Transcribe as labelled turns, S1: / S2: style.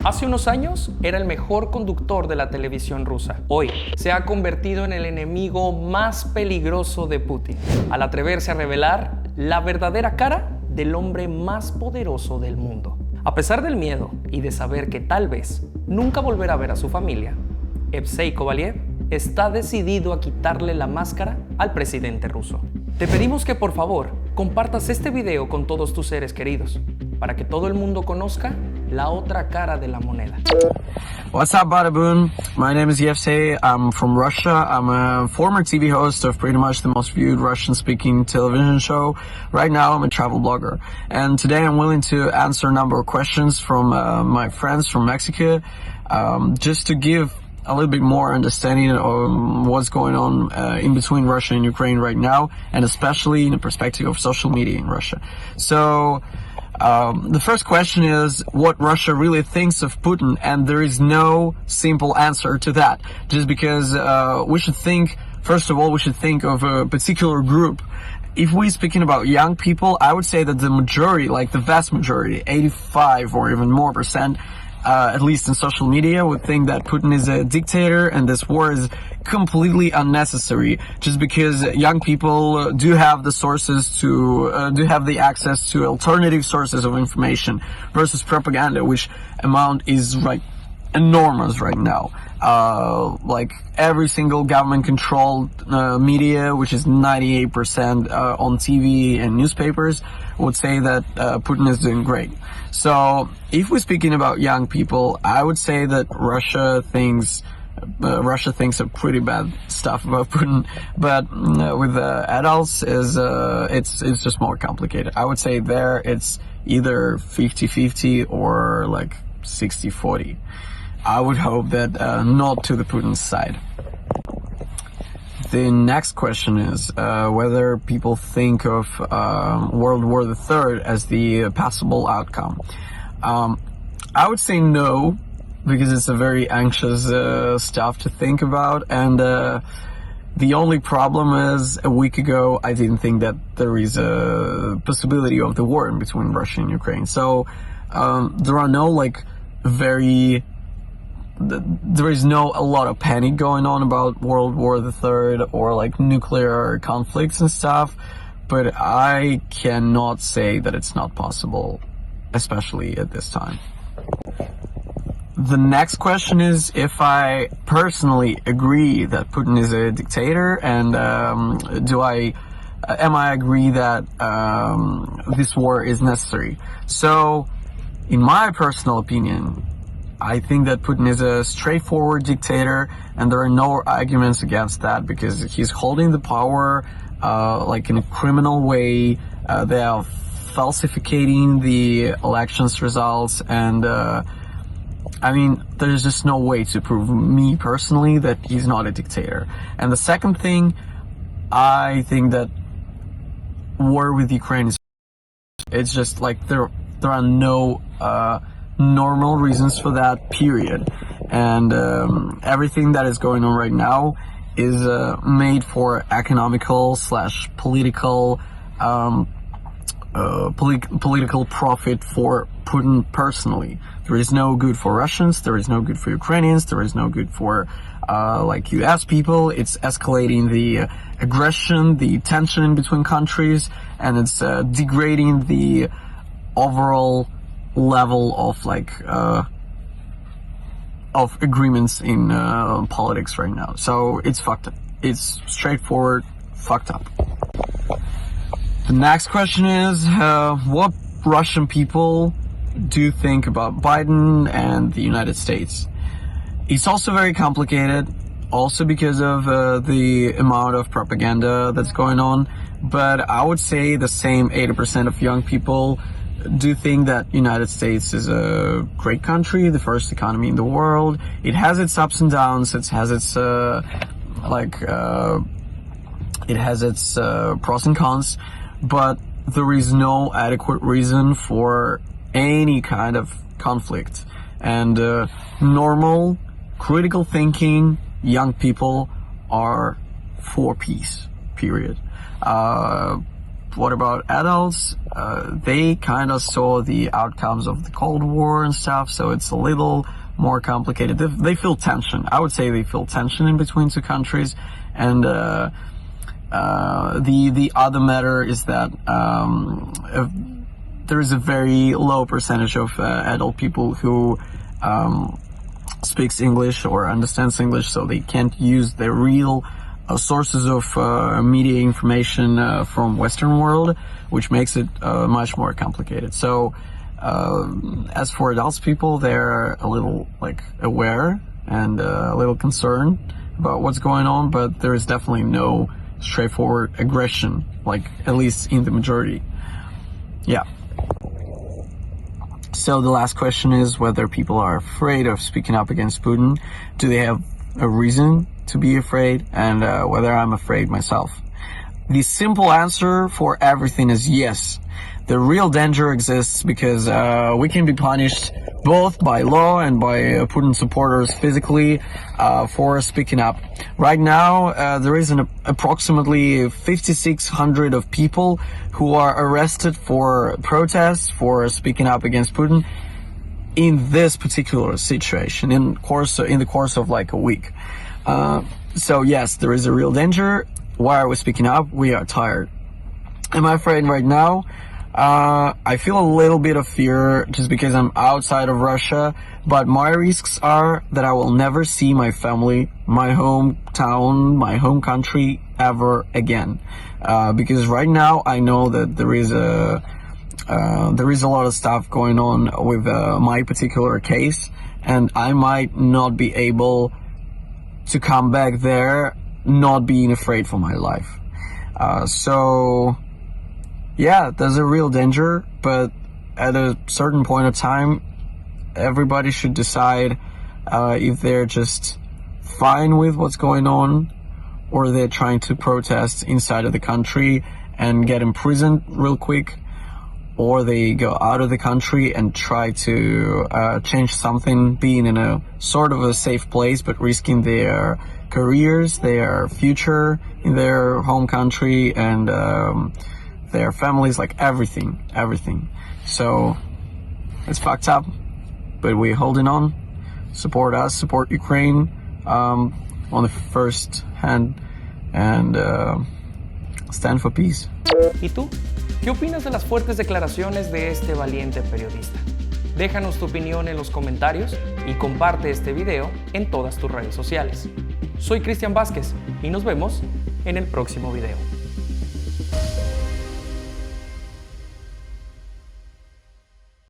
S1: Hace unos años era el mejor conductor de la televisión rusa. Hoy se ha convertido en el enemigo más peligroso de Putin, al atreverse a revelar la verdadera cara del hombre más poderoso del mundo. A pesar del miedo y de saber que tal vez nunca volverá a ver a su familia, Evsei Kovalyev está decidido a quitarle la máscara al presidente ruso. Te pedimos que por favor compartas este video con todos tus seres queridos para que todo el mundo conozca la otra cara de la moneda.
S2: What's up, Badabun? My name is Hace. I'm from Russia. I'm a former TV host of pretty much the most viewed Russian-speaking television show. Right now, I'm a travel blogger. And today I'm willing to answer a number of questions from my friends from Mexico, just to give a little bit more understanding of what's going on in between Russia and Ukraine right now, and especially in the perspective of social media in Russia. So, the first question is what Russia really thinks of Putin, and there is no simple answer to that. Just because we should think, first of all, we should think of a particular group. If we're speaking about young people, I would say that the majority, like the vast majority, 85 or even more percent, at least in social media, would think that Putin is a dictator and this war is completely unnecessary, just because young people do have the sources to, do have the access to alternative sources of information versus propaganda, which amount is like enormous right now. Like every single government controlled media, which is 98% on TV and newspapers, would say that Putin is doing great. So if we're speaking about young people, I would say that Russia thinks a pretty bad stuff about Putin, but with adults it's just more complicated. I would say there it's either 50-50 or like 60-40. I would hope that not to the Putin side. The next question is whether people think of World War III as the possible outcome. I would say no, because it's a very anxious stuff to think about, and the only problem is a week ago I didn't think that there is a possibility of the war in between Russia and Ukraine. So there are no there is no a lot of panic going on about World War III or like nuclear conflicts and stuff, but I cannot say that it's not possible, especially at this time. The next question is if I personally agree that Putin is a dictator, and am I agree that this war is necessary? So, in my personal opinion, I think that Putin is a straightforward dictator, and there are no arguments against that, because he's holding the power like in a criminal way. They are falsificating the elections results, and I mean, there's just no way to prove me personally that he's not a dictator. And the second thing, I think that war with Ukraine is, it's just like there are no normal reasons for that, period. And everything that is going on right now is made for economical / political political profit for Putin personally. There is no good for Russians, there is no good for Ukrainians, there is no good for like US people. It's escalating the aggression, the tension in between countries, and it's degrading the overall level of of agreements in politics right now. So it's fucked up. It's straightforward fucked up. The next question is what Russian people do think about Biden and the United States. It's also very complicated, also because of the amount of propaganda that's going on, but I would say the same 80% of young people do think that United States is a great country, the first economy in the world. It has its ups and downs, it has its pros and cons, but there is no adequate reason for any kind of conflict. And normal, critical thinking young people are for peace, period. what about adults? They kind of saw the outcomes of the Cold War and stuff, so it's a little more complicated. They feel tension. I would say they feel tension in between two countries, and the other matter is that there is a very low percentage of adult people who speaks English or understands English, so they can't use their real sources of media information from Western world, which makes it much more complicated. So as for adults people, they're a little aware and a little concerned about what's going on, but there is definitely no straightforward aggression, at least in the majority. Yeah. So the last question is whether people are afraid of speaking up against Putin. Do they have a reason to be afraid, and whether I'm afraid myself? The simple answer for everything is yes. The real danger exists because we can be punished both by law and by Putin supporters physically for speaking up. Right now, there is approximately 5,600 of people who are arrested for protests, for speaking up against Putin in this particular situation, in the course of a week. So yes, there is a real danger. Why are we speaking up? We are tired. Am I afraid right now? I feel a little bit of fear just because I'm outside of Russia, but my risks are that I will never see my family, my hometown, my home country ever again. Because right now I know that there is a lot of stuff going on with my particular case, and I might not be able to come back there not being afraid for my life. So yeah, there's a real danger, but at a certain point of time, everybody should decide if they're just fine with what's going on, or they're trying to protest inside of the country and get imprisoned real quick, or they go out of the country and try to change something, being in a sort of a safe place, but risking their careers, their future in their home country, and their families, everything. So it's fucked up, but we're holding on. Support us, support Ukraine on the first hand, and stand for peace.
S1: ¿Y tú? ¿Qué opinas de las fuertes declaraciones de este valiente periodista? Déjanos tu opinión en los comentarios y comparte este video en todas tus redes sociales. Soy Krystian Vazquez y nos vemos en el próximo video.